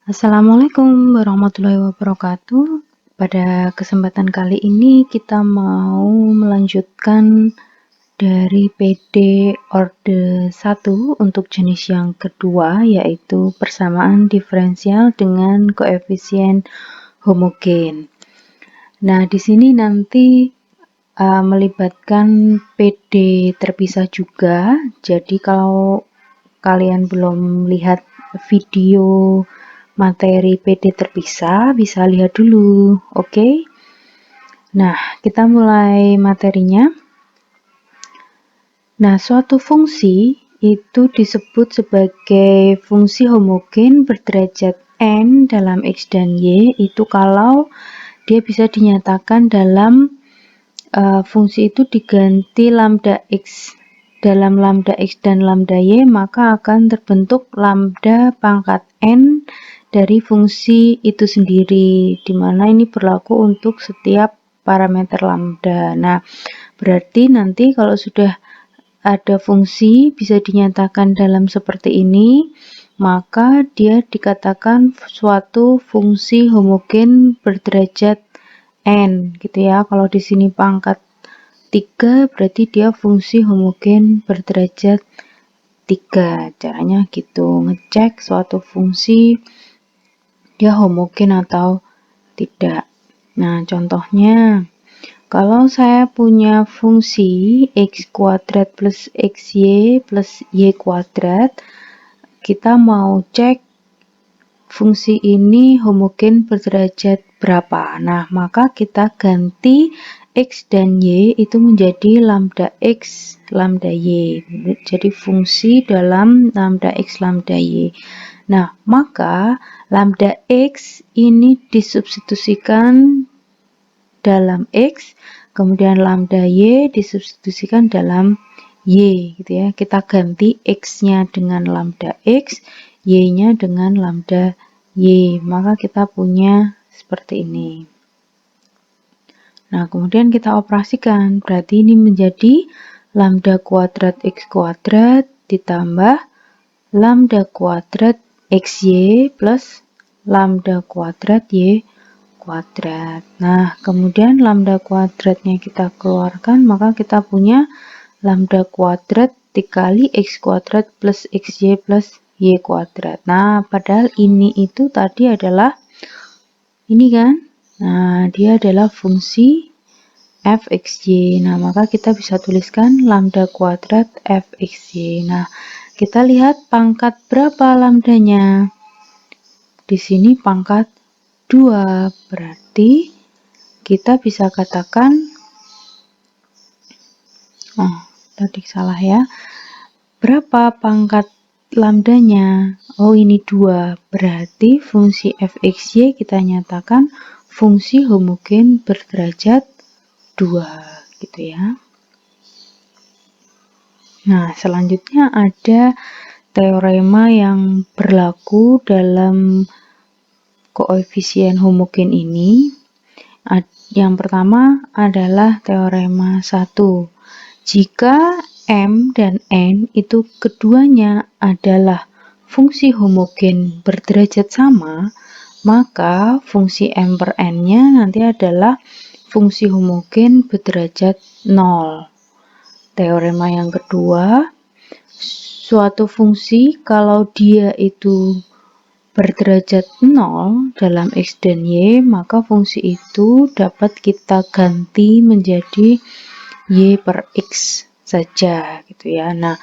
Assalamualaikum warahmatullahi wabarakatuh. Pada kesempatan kali ini kita mau melanjutkan dari PD orde 1 untuk jenis yang kedua, yaitu persamaan diferensial dengan koefisien homogen. Nah, di sini nanti melibatkan PD terpisah juga. Jadi kalau kalian belum lihat video materi PD terpisah, bisa lihat dulu, oke? Nah, kita mulai materinya. Nah, suatu fungsi itu disebut sebagai fungsi homogen berderajat n dalam x dan y itu kalau dia bisa dinyatakan dalam fungsi itu diganti lambda x dalam lambda x dan lambda y, maka akan terbentuk lambda pangkat n dari fungsi itu sendiri, dimana ini berlaku untuk setiap parameter lambda. Nah, berarti nanti kalau sudah ada fungsi bisa dinyatakan dalam seperti ini, maka dia dikatakan suatu fungsi homogen berderajat n gitu ya. Kalau di sini pangkat 3 berarti dia fungsi homogen berderajat 3. Caranya gitu, ngecek suatu fungsi dia homogen atau tidak. Nah, contohnya kalau saya punya fungsi x kuadrat plus xy plus y kuadrat, kita mau cek fungsi ini homogen berderajat berapa. Nah, maka kita ganti x dan y itu menjadi lambda x, lambda y. Jadi fungsi dalam lambda x, lambda y. Nah, maka lambda x ini disubstitusikan dalam x, kemudian lambda y disubstitusikan dalam y gitu ya. Kita ganti x-nya dengan lambda x, y-nya dengan lambda y. Maka kita punya seperti ini. Nah, kemudian kita operasikan. Berarti ini menjadi lambda kuadrat x kuadrat ditambah lambda kuadrat xy plus lambda kuadrat y kuadrat. Nah, kemudian lambda kuadratnya kita keluarkan, maka kita punya lambda kuadrat dikali x kuadrat plus xy plus y kuadrat. Nah, padahal ini itu tadi adalah ini kan. Nah, dia adalah fungsi fxy. Nah, maka kita bisa tuliskan lambda kuadrat fxy. Nah, kita lihat pangkat berapa lambdanya. Di sini pangkat 2, berarti kita bisa katakan tadi salah ya, berapa pangkat lambdanya? Oh, ini 2, berarti fungsi fxy kita nyatakan fungsi homogen berderajat 2 gitu ya. Nah, selanjutnya ada teorema yang berlaku dalam koefisien homogen ini. Yang pertama adalah teorema 1. Jika m dan n itu keduanya adalah fungsi homogen berderajat sama, maka fungsi m per n-nya nanti adalah fungsi homogen berderajat 0. Teorema yang kedua, suatu fungsi kalau dia itu berderajat 0 dalam x dan y, maka fungsi itu dapat kita ganti menjadi y per x saja gitu ya. Nah,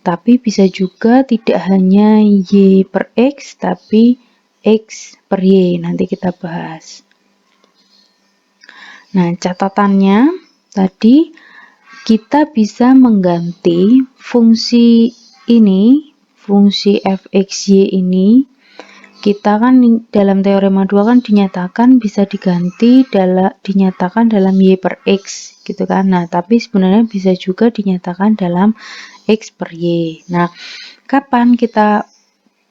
tapi bisa juga tidak hanya y per x, tapi x per y, nanti kita bahas. Nah, catatannya tadi kita bisa mengganti fungsi ini, fungsi fxy ini. Kita kan dalam teorema 2 kan dinyatakan bisa diganti dinyatakan dalam y per x gitu kan. Nah, tapi sebenarnya bisa juga dinyatakan dalam x per y. Nah, kapan kita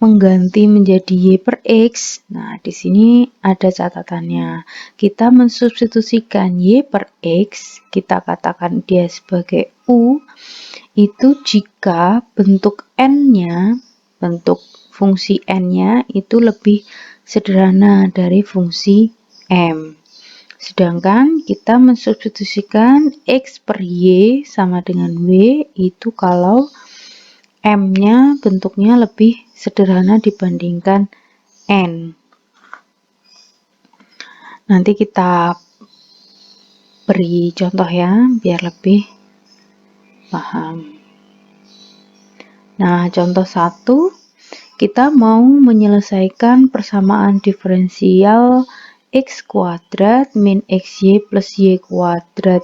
mengganti menjadi y per x? Nah, di sini ada catatannya. Kita mensubstitusikan y per x, kita katakan dia sebagai u, itu jika bentuk n-nya, bentuk fungsi n-nya itu lebih sederhana dari fungsi M. Sedangkan kita mensubstitusikan X per Y sama dengan W itu kalau M-nya bentuknya lebih sederhana dibandingkan N. Nanti kita beri contoh ya, biar lebih paham. Nah, contoh 1, kita mau menyelesaikan persamaan diferensial X kuadrat min XY plus Y kuadrat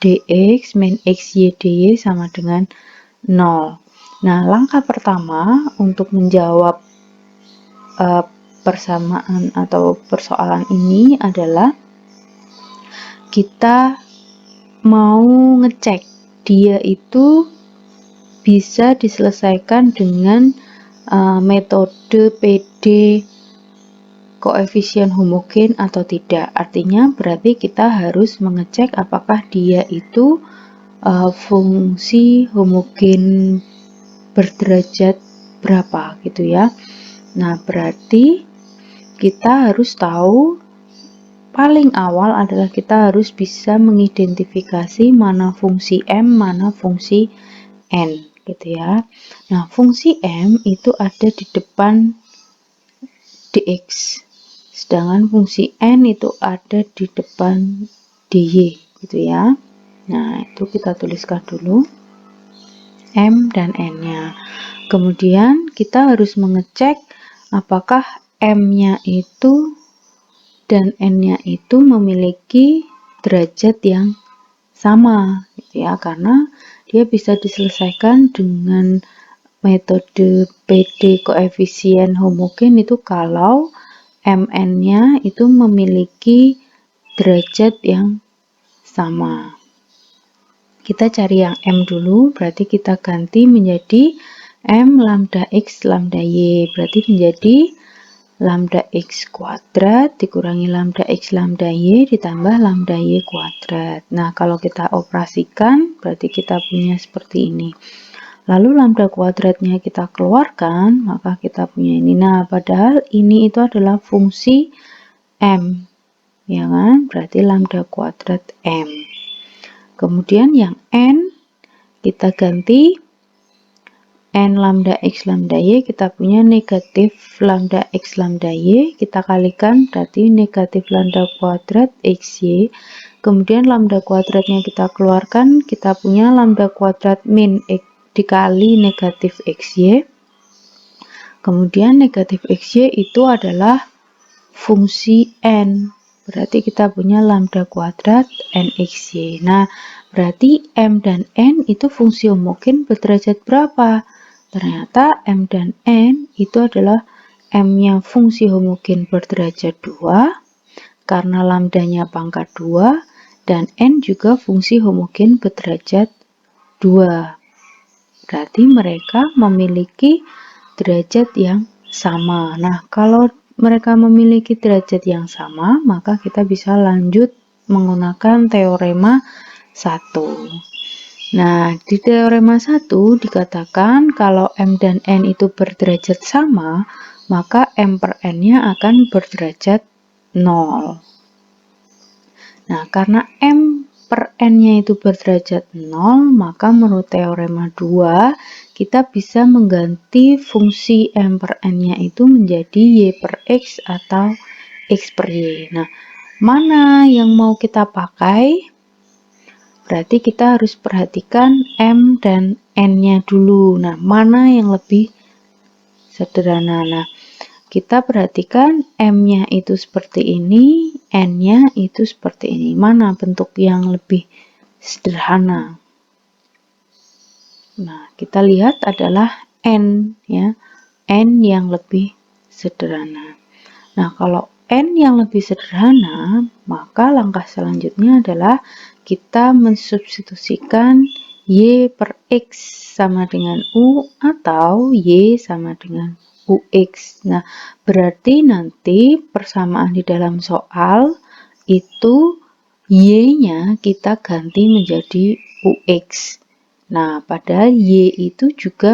dx min XY dy sama dengan 0. Nah, langkah pertama untuk menjawab persamaan atau persoalan ini adalah kita mau ngecek dia itu bisa diselesaikan dengan metode PD koefisien homogen atau tidak. Artinya berarti kita harus mengecek apakah dia itu fungsi homogen berderajat berapa gitu ya. Nah, berarti kita harus tahu paling awal adalah kita harus bisa mengidentifikasi mana fungsi M, mana fungsi N gitu ya. Nah, fungsi M itu ada di depan dx, sedangkan fungsi N itu ada di depan dy gitu ya. Nah, itu kita tuliskan dulu M dan N-nya. Kemudian kita harus mengecek apakah M-nya itu dan N-nya itu memiliki derajat yang sama gitu ya, karena dia bisa diselesaikan dengan metode PD koefisien homogen itu kalau Mn-nya itu memiliki derajat yang sama. Kita cari yang M dulu, berarti kita ganti menjadi M lambda X lambda Y, berarti menjadi lambda X kuadrat dikurangi lambda X lambda Y ditambah lambda Y kuadrat. Nah, kalau kita operasikan berarti kita punya seperti ini. Lalu lambda kuadratnya kita keluarkan, maka kita punya ini. Nah, padahal ini itu adalah fungsi M, ya kan? Berarti lambda kuadrat M. Kemudian yang N kita ganti N lambda X lambda Y, kita punya negatif lambda X lambda Y, kita kalikan berarti negatif lambda kuadrat XY. Kemudian lambda kuadratnya kita keluarkan, kita punya lambda kuadrat min X dikali negatif XY. Kemudian negatif XY itu adalah fungsi N, berarti kita punya lambda kuadrat NXY. Nah, berarti M dan N itu fungsi homogen berderajat berapa? Ternyata M dan N itu adalah M-nya fungsi homogen berderajat 2 karena lambdanya pangkat 2 dan N juga fungsi homogen berderajat 2. Berarti mereka memiliki derajat yang sama. Nah, kalau mereka memiliki derajat yang sama, maka kita bisa lanjut menggunakan teorema 1. Nah, di teorema 1 dikatakan kalau M dan N itu berderajat sama, maka M per N-nya akan berderajat 0. Nah, karena M per N-nya itu berderajat 0, maka menurut teorema 2, kita bisa mengganti fungsi M per N-nya itu menjadi Y per X atau X per Y. Nah, mana yang mau kita pakai? Berarti kita harus perhatikan M dan N-nya dulu. Nah, mana yang lebih sederhana? Nah, kita perhatikan M-nya itu seperti ini, N-nya itu seperti ini. Mana bentuk yang lebih sederhana? Nah, kita lihat adalah N ya. N yang lebih sederhana. Nah, kalau N yang lebih sederhana, maka langkah selanjutnya adalah kita mensubstitusikan Y per X sama dengan U atau Y sama dengan UX. Nah, berarti nanti persamaan di dalam soal itu Y-nya kita ganti menjadi UX. Nah, padahal Y itu juga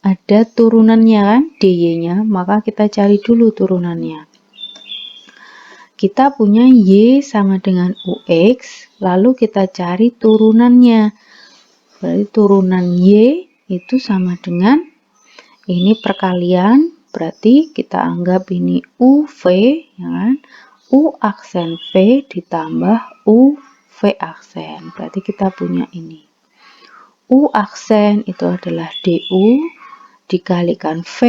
ada turunannya kan, dy-nya, maka kita cari dulu turunannya. Kita punya y sama dengan ux, lalu kita cari turunannya. Berarti turunan y itu sama dengan ini perkalian, berarti kita anggap ini uv, ya kan? U aksen V ditambah UV aksen. Berarti kita punya ini. U aksen itu adalah DU dikalikan V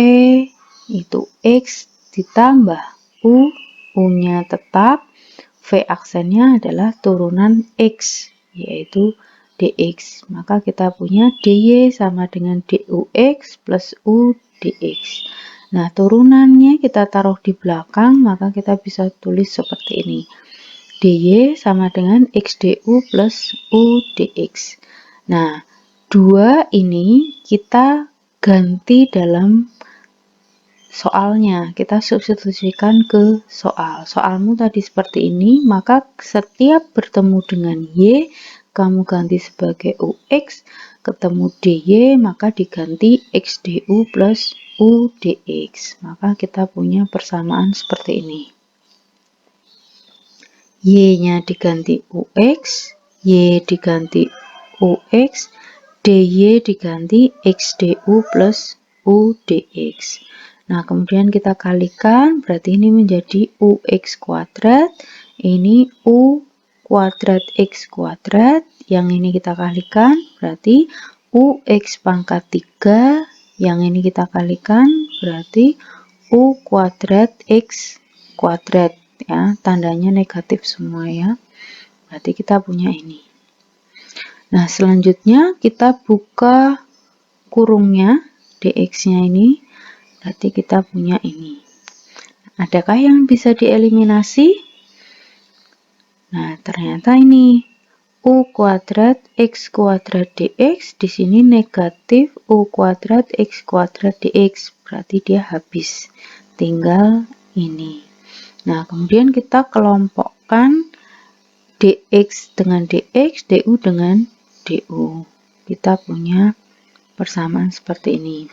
itu X ditambah U. U-nya tetap. V aksennya adalah turunan X yaitu dx. Maka kita punya dy sama dengan dux plus u dx. Nah, turunannya kita taruh di belakang, maka kita bisa tulis seperti ini. dy sama dengan x du plus u dx. Nah, dua ini kita ganti dalam soalnya. Kita substitusikan ke soal. Soalmu tadi seperti ini, maka setiap bertemu dengan y, kamu ganti sebagai ux, ketemu dy, maka diganti x du plus u dx. Maka kita punya persamaan seperti ini. Y-nya diganti ux, y diganti ux, dy diganti x du plus u dx. Nah, kemudian kita kalikan, berarti ini menjadi ux kuadrat, ini u kuadrat x kuadrat, yang ini kita kalikan, berarti ux pangkat 3, yang ini kita kalikan, berarti u kuadrat x kuadrat, ya, tandanya negatif semua ya. Berarti kita punya ini. Nah, selanjutnya kita buka kurungnya, dx-nya ini, berarti kita punya ini. Adakah yang bisa dieliminasi? Nah, ternyata ini u kuadrat x kuadrat dx, di sini negatif u kuadrat x kuadrat dx, berarti dia habis. Tinggal ini. Nah, kemudian kita kelompokkan dx dengan dx, du dengan du. Kita punya persamaan seperti ini.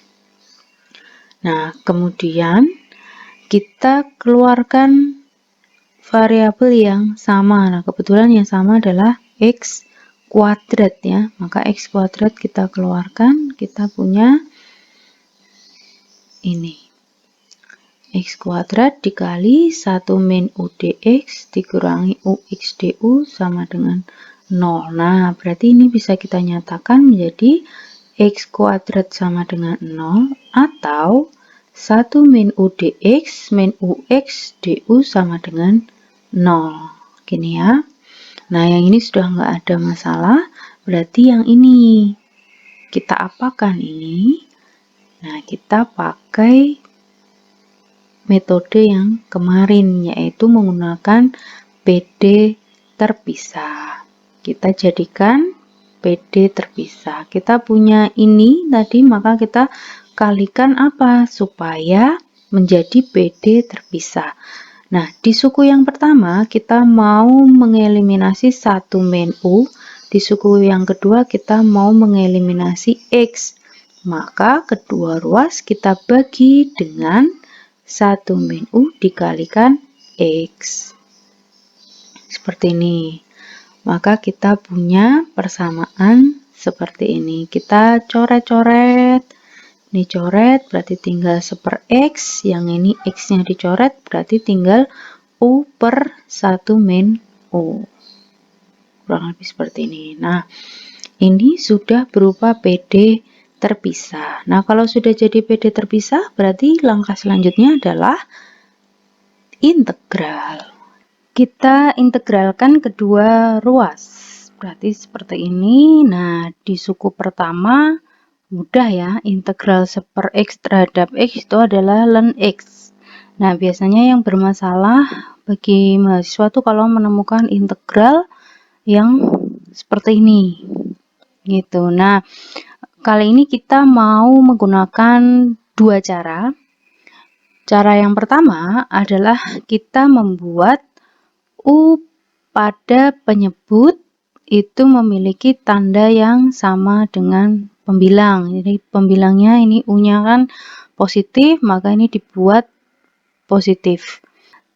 Nah, kemudian kita keluarkan variabel yang sama. Nah, kebetulan yang sama adalah x kuadrat ya. Maka x kuadrat kita keluarkan, kita punya ini. X kuadrat dikali 1 min u dx dikurangi ux du sama dengan 0. Nah, berarti ini bisa kita nyatakan menjadi x kuadrat sama dengan 0 atau 1 min u dx min ux du sama dengan 0. Gini ya. Nah, yang ini sudah nggak ada masalah. Berarti yang ini kita apakan ini? Nah, kita pakai metode yang kemarin, yaitu menggunakan PD terpisah. Kita jadikan PD terpisah. Kita punya ini tadi, maka kita kalikan apa? Supaya menjadi PD terpisah. Nah, di suku yang pertama kita mau mengeliminasi 1 min U. Di suku yang kedua kita mau mengeliminasi X. Maka kedua ruas kita bagi dengan 1 min U dikalikan X. Seperti ini. Maka kita punya persamaan seperti ini. Kita coret-coret. Ini coret berarti tinggal 1 X. Yang ini X-nya dicoret berarti tinggal U per 1 min U. Kurang lebih seperti ini. Nah, ini sudah berupa PD terpisah. Nah, kalau sudah jadi PD terpisah, berarti langkah selanjutnya adalah integral. Kita integralkan kedua ruas. Berarti seperti ini. Nah, di suku pertama mudah ya. Integral 1 X terhadap X itu adalah ln X. Nah, biasanya yang bermasalah bagi mahasiswa tuh kalau menemukan integral yang seperti ini. Gitu. Nah, kali ini kita mau menggunakan dua cara. Cara yang pertama adalah kita membuat U pada penyebut itu memiliki tanda yang sama dengan pembilang. Jadi pembilangnya ini U-nya kan positif, maka ini dibuat positif.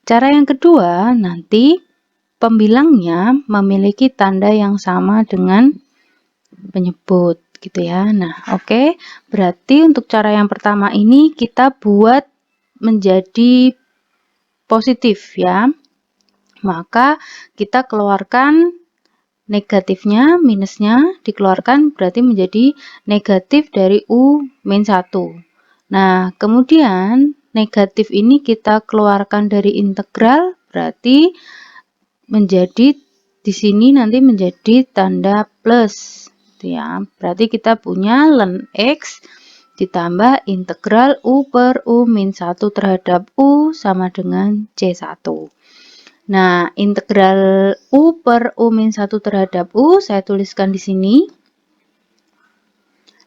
Cara yang kedua, nanti pembilangnya memiliki tanda yang sama dengan penyebut gitu ya. Nah, oke. Berarti untuk cara yang pertama ini kita buat menjadi positif ya. Maka kita keluarkan negatifnya, minusnya dikeluarkan berarti menjadi negatif dari U-1. Nah, kemudian negatif ini kita keluarkan dari integral, berarti menjadi di sini nanti menjadi tanda plus gitu ya. Berarti kita punya ln X ditambah integral U per U-1 terhadap U sama dengan C1. Nah, integral U per U-1 terhadap U saya tuliskan di sini.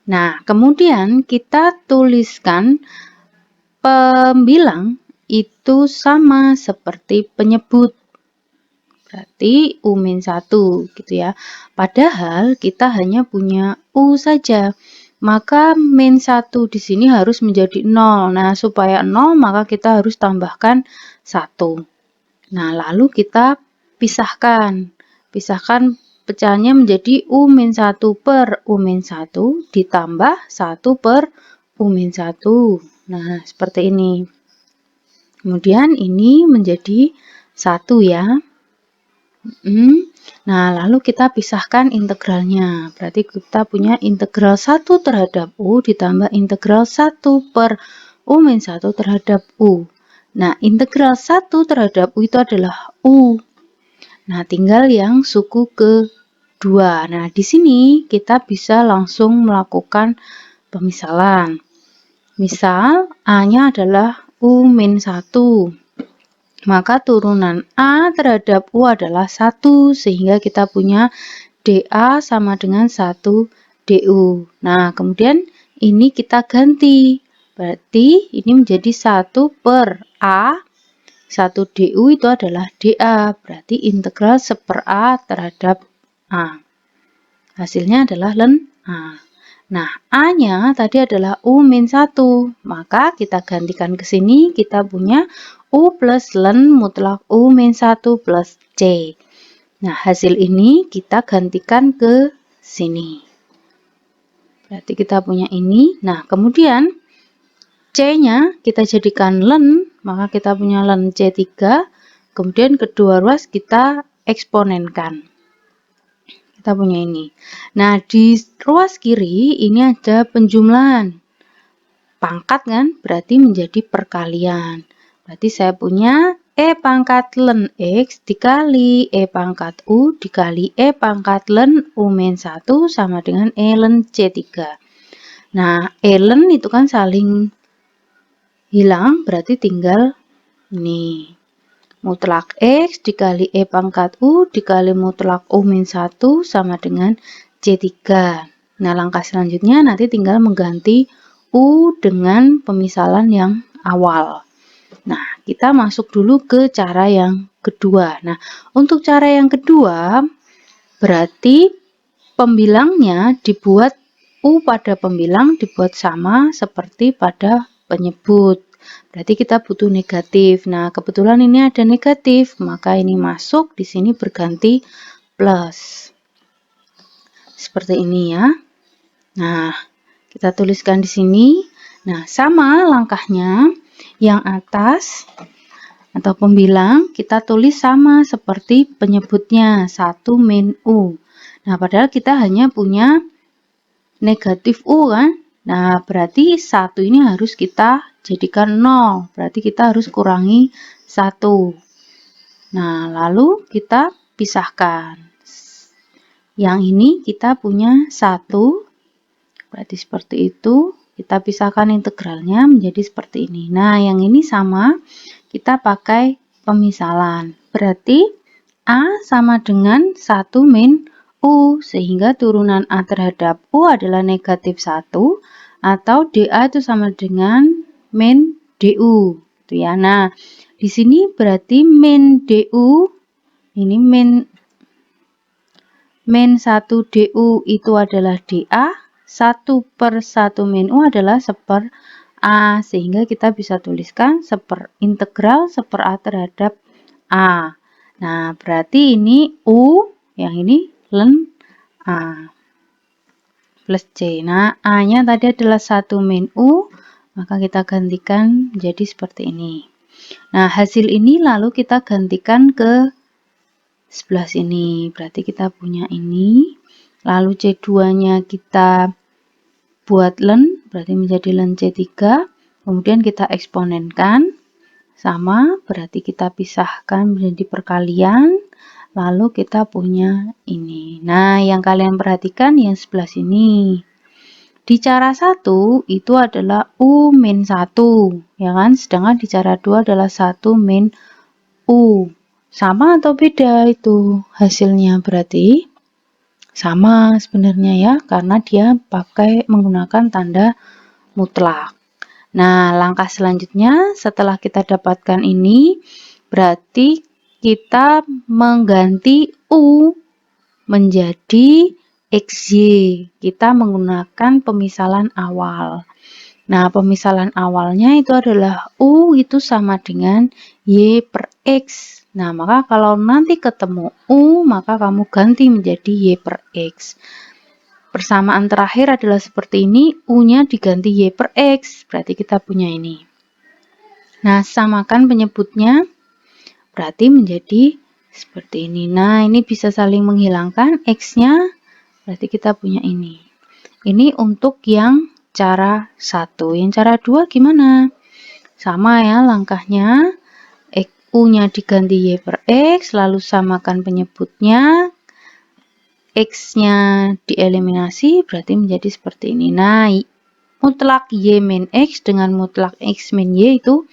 Nah, kemudian kita tuliskan pembilang itu sama seperti penyebut. Berarti U-1 gitu ya. Padahal kita hanya punya U saja. Maka min 1 di sini harus menjadi 0. Nah, supaya 0 maka kita harus tambahkan 1. Nah, lalu kita pisahkan. Pisahkan pecahannya menjadi U-1 per U-1 ditambah 1 per U-1. Nah, seperti ini. Kemudian ini menjadi 1 ya. Nah, lalu kita pisahkan integralnya. Berarti kita punya integral 1 terhadap U ditambah integral 1 per U-1 terhadap U. Nah, integral 1 terhadap U itu adalah U. Nah, tinggal yang suku kedua. Nah, di sini kita bisa langsung melakukan pemisalan. Misal, A-nya adalah U-1. Maka turunan A terhadap U adalah 1, sehingga kita punya dA sama dengan 1 du. Nah, kemudian ini kita ganti. Berarti ini menjadi 1 per A, 1 du itu adalah dA. Berarti integral 1 per A terhadap A. Hasilnya adalah ln A. Nah, A-nya tadi adalah U-1, maka kita gantikan ke sini, kita punya U plus ln mutlak U-1 plus C. Nah, hasil ini kita gantikan ke sini. Berarti kita punya ini. Nah, kemudian C-nya kita jadikan ln, maka kita punya ln C3. Kemudian kedua ruas kita eksponenkan. Kita punya ini. Nah, di ruas kiri ini ada penjumlahan. Pangkat kan berarti menjadi perkalian. Berarti saya punya E pangkat ln X dikali E pangkat U dikali E pangkat ln U-1 sama dengan E ln C3. Nah, E ln itu kan saling hilang, berarti tinggal ini. Mutlak X dikali E pangkat U dikali mutlak U-1 sama dengan C3. Nah, langkah selanjutnya nanti tinggal mengganti U dengan pemisalan yang awal. Nah, kita masuk dulu ke cara yang kedua. Nah, untuk cara yang kedua, berarti pembilangnya dibuat U pada pembilang dibuat sama seperti pada penyebut. Berarti kita butuh negatif. Nah, kebetulan ini ada negatif, maka ini masuk di sini berganti plus. Seperti ini ya. Nah, kita tuliskan di sini. Nah, sama langkahnya. Yang atas atau pembilang kita tulis sama seperti penyebutnya 1 min U. Nah, padahal kita hanya punya negatif U kan. Nah, berarti 1 ini harus kita jadikan 0. Berarti kita harus kurangi 1. Nah, lalu kita pisahkan. Yang ini kita punya 1. Berarti seperti itu. Kita pisahkan integralnya menjadi seperti ini. Nah, yang ini sama. Kita pakai pemisalan. Berarti A sama dengan 1 min U, sehingga turunan A terhadap U adalah negatif 1, atau dA itu sama dengan min du. Gitu ya. Nah, di sini berarti min du, ini min 1 du itu adalah dA, 1/1 min U adalah 1/A, sehingga kita bisa tuliskan integral 1/A terhadap A. Nah, berarti ini U, yang ini ln A plus C. Nah, A-nya tadi adalah 1 min U, maka kita gantikan menjadi seperti ini. Nah, hasil ini lalu kita gantikan ke sebelah sini. Berarti kita punya ini. Lalu C2-nya kita buat ln, berarti menjadi ln C3. Kemudian kita eksponenkan. Sama, berarti kita pisahkan menjadi perkalian. Lalu kita punya ini. Nah, yang kalian perhatikan yang sebelah sini. Di cara 1 itu adalah U min 1, ya kan? Sedangkan di cara 2 adalah 1 min U. Sama atau beda itu hasilnya? Berarti sama sebenarnya ya, karena dia pakai menggunakan tanda mutlak. Nah, langkah selanjutnya setelah kita dapatkan ini, berarti kita mengganti U menjadi XY. Kita menggunakan pemisalan awal. Nah, pemisalan awalnya itu adalah U itu sama dengan Y per X. Nah, maka kalau nanti ketemu U, maka kamu ganti menjadi Y per X. Persamaan terakhir adalah seperti ini, U-nya diganti Y per X, berarti kita punya ini. Nah, samakan penyebutnya, berarti menjadi seperti ini. Nah, ini bisa saling menghilangkan, X-nya, berarti kita punya ini. Ini untuk yang cara 1. Yang cara 2 gimana? Sama ya langkahnya. U-nya diganti Y per X, lalu samakan penyebutnya. X-nya dieliminasi, berarti menjadi seperti ini. Nah, mutlak Y min X dengan mutlak X min Y itu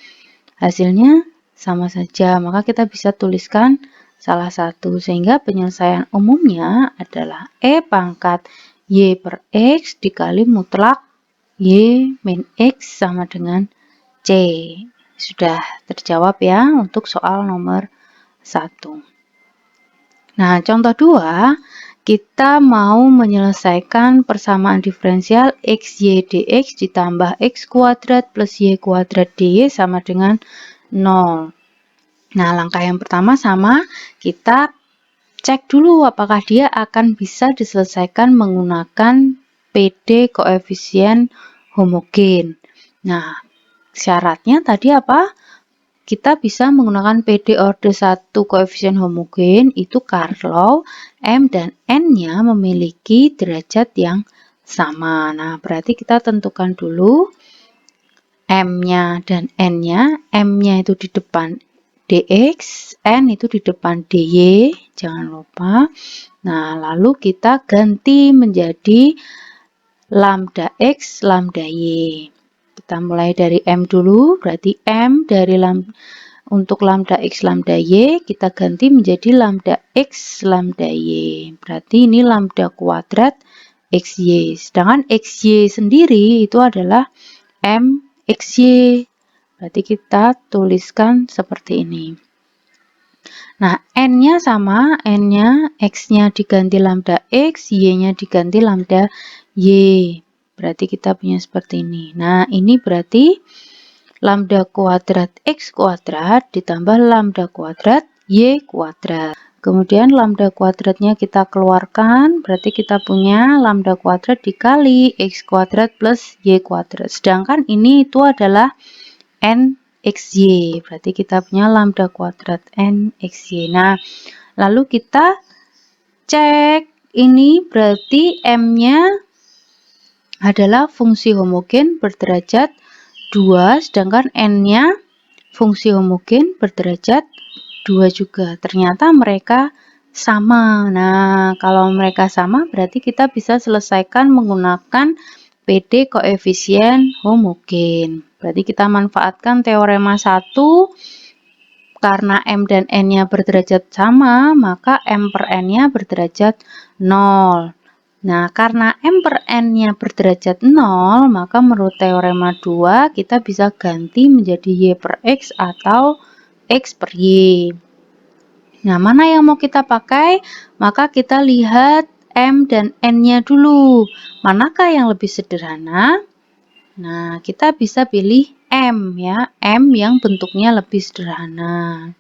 hasilnya sama saja. Maka kita bisa tuliskan salah satu. Sehingga penyelesaian umumnya adalah E pangkat Y per X dikali mutlak Y min X sama dengan C. Sudah terjawab ya untuk soal nomor 1. Nah, contoh 2, kita mau menyelesaikan persamaan diferensial XY dx ditambah X kuadrat plus Y kuadrat dy sama dengan 0. Nah, langkah yang pertama sama, kita cek dulu apakah dia akan bisa diselesaikan menggunakan PD koefisien homogen. Nah, syaratnya tadi apa? Kita bisa menggunakan PD order 1 koefisien homogen itu kalau M dan N-nya memiliki derajat yang sama. Nah, berarti kita tentukan dulu M-nya dan N-nya. M-nya itu di depan dx, N itu di depan dy, jangan lupa. Nah, lalu kita ganti menjadi lambda x, lambda y. Kita mulai dari M dulu, berarti M dari untuk lambda x, lambda y, kita ganti menjadi lambda x, lambda y. Berarti ini lambda kuadrat xy. Sedangkan xy sendiri itu adalah M xy. Berarti kita tuliskan seperti ini. Nah, N-nya sama, N-nya, X-nya diganti lambda X, Y-nya diganti lambda Y. Berarti kita punya seperti ini. Nah, ini berarti lambda kuadrat X kuadrat ditambah lambda kuadrat Y kuadrat. Kemudian lambda kuadratnya kita keluarkan, berarti kita punya lambda kuadrat dikali X kuadrat plus Y kuadrat. Sedangkan ini itu adalah N XY, berarti kita punya lambda kuadrat N XY. Nah, lalu kita cek ini berarti M-nya adalah fungsi homogen berderajat 2, sedangkan N-nya fungsi homogen berderajat 2 juga. Ternyata mereka sama. Nah, kalau mereka sama berarti kita bisa selesaikan menggunakan PD koefisien homogen. Berarti kita manfaatkan teorema 1, karena M dan N-nya berderajat sama, maka M per N-nya berderajat 0. Nah, karena M per N-nya berderajat 0, maka menurut teorema 2, kita bisa ganti menjadi Y per X atau X per Y. Nah, mana yang mau kita pakai? Maka kita lihat M dan N-nya dulu. Manakah yang lebih sederhana? Nah, kita bisa pilih M ya, M yang bentuknya lebih sederhana.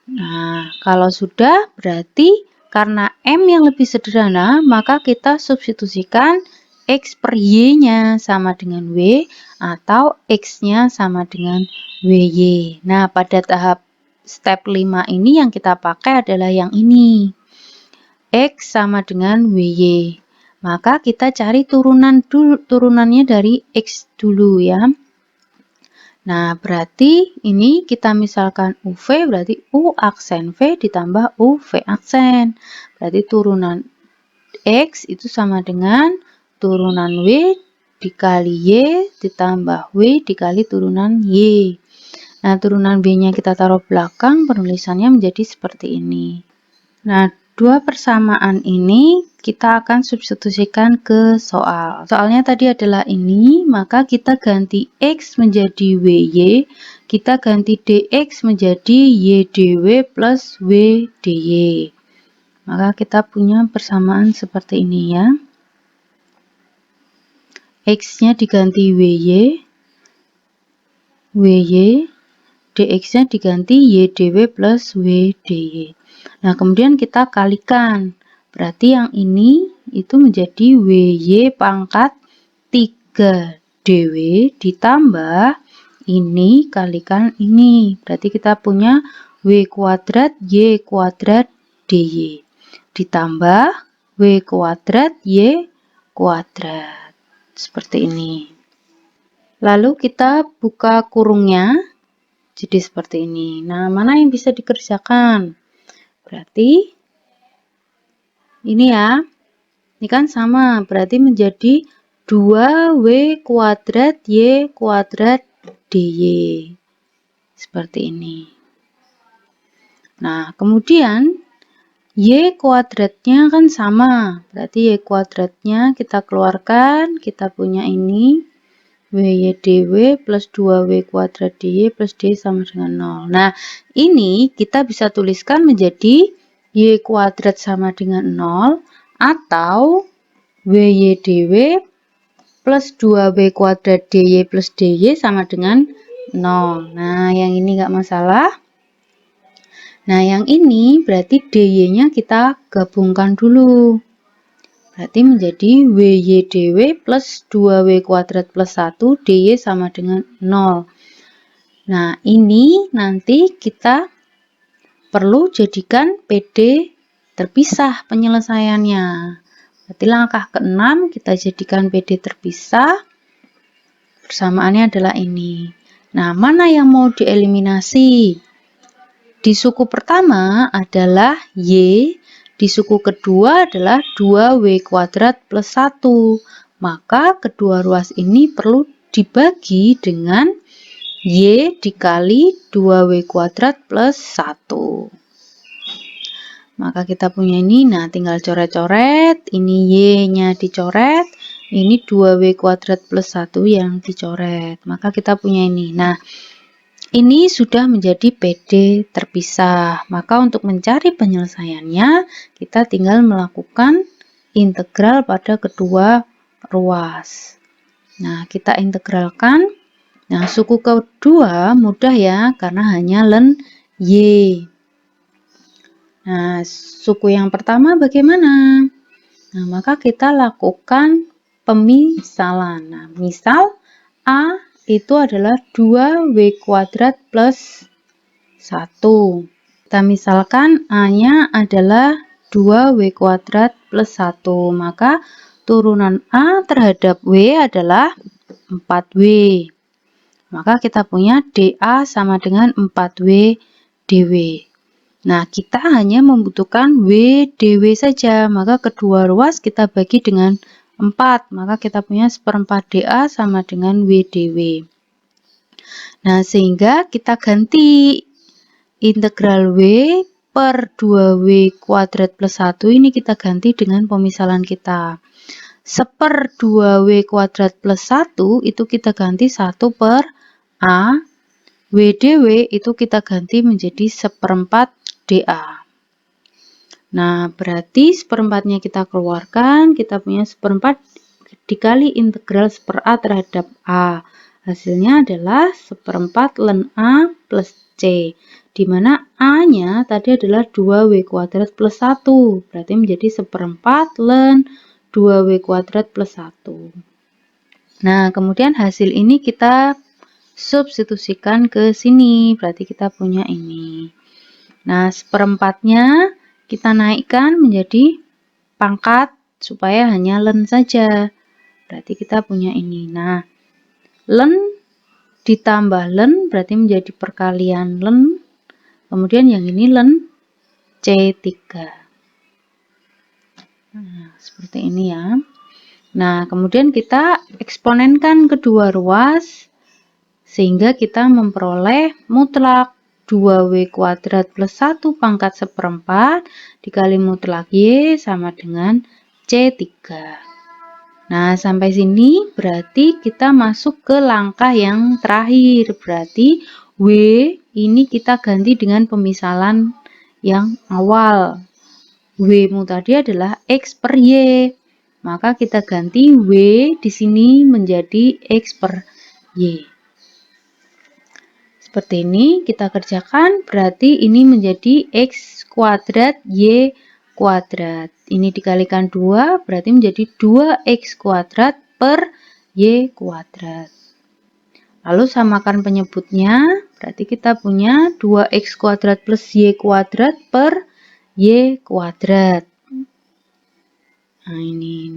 Nah, kalau sudah berarti karena M yang lebih sederhana, maka kita substitusikan X per Y-nya sama dengan W atau X-nya sama dengan WY. Nah, pada tahap step 5 ini yang kita pakai adalah yang ini. X sama dengan WY. Maka kita cari turunannya dari X dulu ya. Nah, berarti ini kita misalkan UV berarti U aksen V ditambah UV aksen. Berarti turunan X itu sama dengan turunan W dikali Y ditambah W dikali turunan Y. Nah, turunan B-nya kita taruh belakang, penulisannya menjadi seperti ini. Nah, dua persamaan ini kita akan substitusikan ke soal. Soalnya tadi adalah ini, maka kita ganti X menjadi WY, kita ganti DX menjadi YDW plus WDY. Maka kita punya persamaan seperti ini ya. X-nya diganti WY, DX-nya diganti YDW plus WDY. Nah, kemudian kita kalikan. Berarti yang ini itu menjadi WY pangkat 3DW ditambah ini kalikan ini. Berarti kita punya W kuadrat Y kuadrat DY ditambah W kuadrat Y kuadrat. Seperti ini. Lalu kita buka kurungnya. Jadi seperti ini. Nah, mana yang bisa dikerjakan? Berarti ini ya. Ini kan sama. Berarti menjadi 2W kuadrat Y kuadrat DY. Seperti ini. Nah, kemudian Y kuadratnya kan sama. Berarti Y kuadratnya kita keluarkan. Kita punya ini. WYDW plus 2W kuadrat DY plus D sama dengan 0. Nah, ini kita bisa tuliskan menjadi Y kuadrat sama dengan 0 atau WYDW plus 2W kuadrat DY plus DY sama dengan 0. Nah, yang ini nggak masalah. Nah, yang ini berarti DY-nya kita gabungkan dulu. Berarti menjadi WYDW plus 2W kuadrat plus 1 DY sama dengan 0. Nah, ini nanti kita perlu jadikan PD terpisah penyelesaiannya. Berarti langkah ke-6 kita jadikan PD terpisah. Persamaannya adalah ini. Nah, mana yang mau dieliminasi? Di suku pertama adalah Y. Di suku kedua adalah 2W kuadrat plus 1. Maka kedua ruas ini perlu dibagi dengan Y dikali 2W kuadrat plus 1. Maka kita punya ini, nah tinggal coret-coret. Ini Y-nya dicoret. Ini 2W kuadrat plus 1 yang dicoret. Maka kita punya ini. Nah, ini sudah menjadi PD terpisah. Maka untuk mencari penyelesaiannya, kita tinggal melakukan integral pada kedua ruas. Nah, kita integralkan. Nah, suku kedua mudah ya, karena hanya ln Y. Nah, suku yang pertama bagaimana? Nah, maka kita lakukan pemisalan. Nah, misal A itu adalah 2W kuadrat plus 1. Kita misalkan A-nya adalah 2W kuadrat plus 1. Maka turunan A terhadap W adalah 4W. Maka kita punya DA sama dengan 4W DW. Nah, kita hanya membutuhkan W DW saja. Maka kedua ruas kita bagi dengan 4, maka kita punya 1/4 DA sama dengan WDW. Nah, sehingga kita ganti integral W per 2W kuadrat plus 1 ini kita ganti dengan pemisalan kita. 1/2W kuadrat plus 1 itu kita ganti 1 per A. WDW itu kita ganti menjadi 1/4 DA. Nah, berarti seperempatnya kita keluarkan, kita punya seperempat dikali integral seper A terhadap A. Hasilnya adalah seperempat ln A plus C, di mana A-nya tadi adalah 2W kuadrat plus 1, berarti menjadi seperempat ln 2W kuadrat plus 1. Nah, kemudian hasil ini kita substitusikan ke sini, berarti kita punya ini. Nah, seperempatnya kita naikkan menjadi pangkat supaya hanya ln saja. Berarti kita punya ini. Nah, ln ditambah ln berarti menjadi perkalian ln. Kemudian yang ini ln C3. Nah, seperti ini ya. Nah, kemudian kita eksponenkan kedua ruas sehingga kita memperoleh mutlak 2W kuadrat plus 1 pangkat seperempat dikali mutlak Y sama dengan C3. Nah, sampai sini berarti kita masuk ke langkah yang terakhir. Berarti W ini kita ganti dengan pemisalan yang awal. W-mu tadi adalah X per Y. Maka kita ganti W di sini menjadi X per Y. Seperti ini kita kerjakan, berarti ini menjadi X kuadrat Y kuadrat. Ini dikalikan 2, berarti menjadi 2X kuadrat per Y kuadrat. Lalu samakan penyebutnya, berarti kita punya 2X kuadrat plus Y kuadrat per Y kuadrat. Nah ini,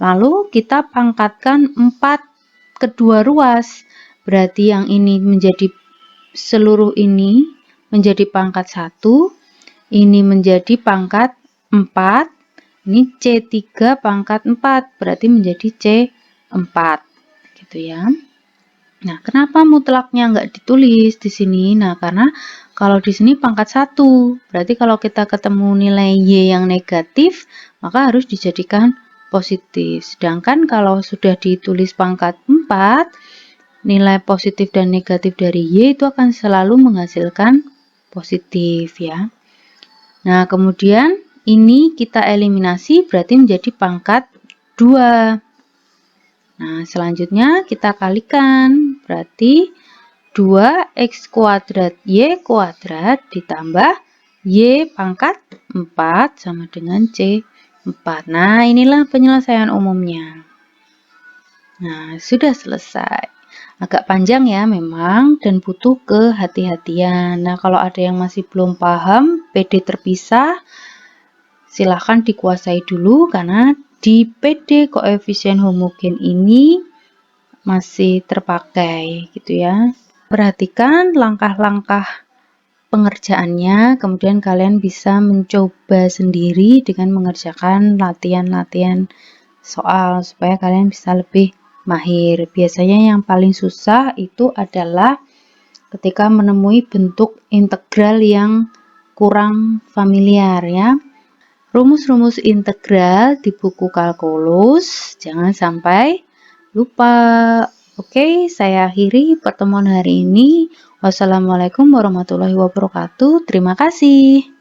lalu kita pangkatkan 4 kedua ruas, berarti yang ini menjadi seluruh ini menjadi pangkat 1, ini menjadi pangkat 4, ini C3 pangkat 4, berarti menjadi C4, gitu ya. Nah, kenapa mutlaknya nggak ditulis di sini? Nah, karena kalau di sini pangkat 1, berarti kalau kita ketemu nilai Y yang negatif, maka harus dijadikan positif. Sedangkan kalau sudah ditulis pangkat 4, nilai positif dan negatif dari Y itu akan selalu menghasilkan positif ya. Nah, kemudian ini kita eliminasi berarti menjadi pangkat 2. Nah, selanjutnya kita kalikan. Berarti 2X kuadrat Y kuadrat ditambah Y pangkat 4 sama dengan C4. Nah, inilah penyelesaian umumnya. Nah, sudah selesai. Agak panjang ya memang dan butuh kehati-hatian. Nah, kalau ada yang masih belum paham PD terpisah, silahkan dikuasai dulu karena di PD koefisien homogen ini masih terpakai gitu ya. Perhatikan langkah-langkah pengerjaannya, kemudian kalian bisa mencoba sendiri dengan mengerjakan latihan-latihan soal supaya kalian bisa lebih mahir. Biasanya yang paling susah itu adalah ketika menemui bentuk integral yang kurang familiar ya. Rumus-rumus integral di buku kalkulus jangan sampai lupa. Oke, saya akhiri pertemuan hari ini. Wassalamualaikum warahmatullahi wabarakatuh. Terima kasih.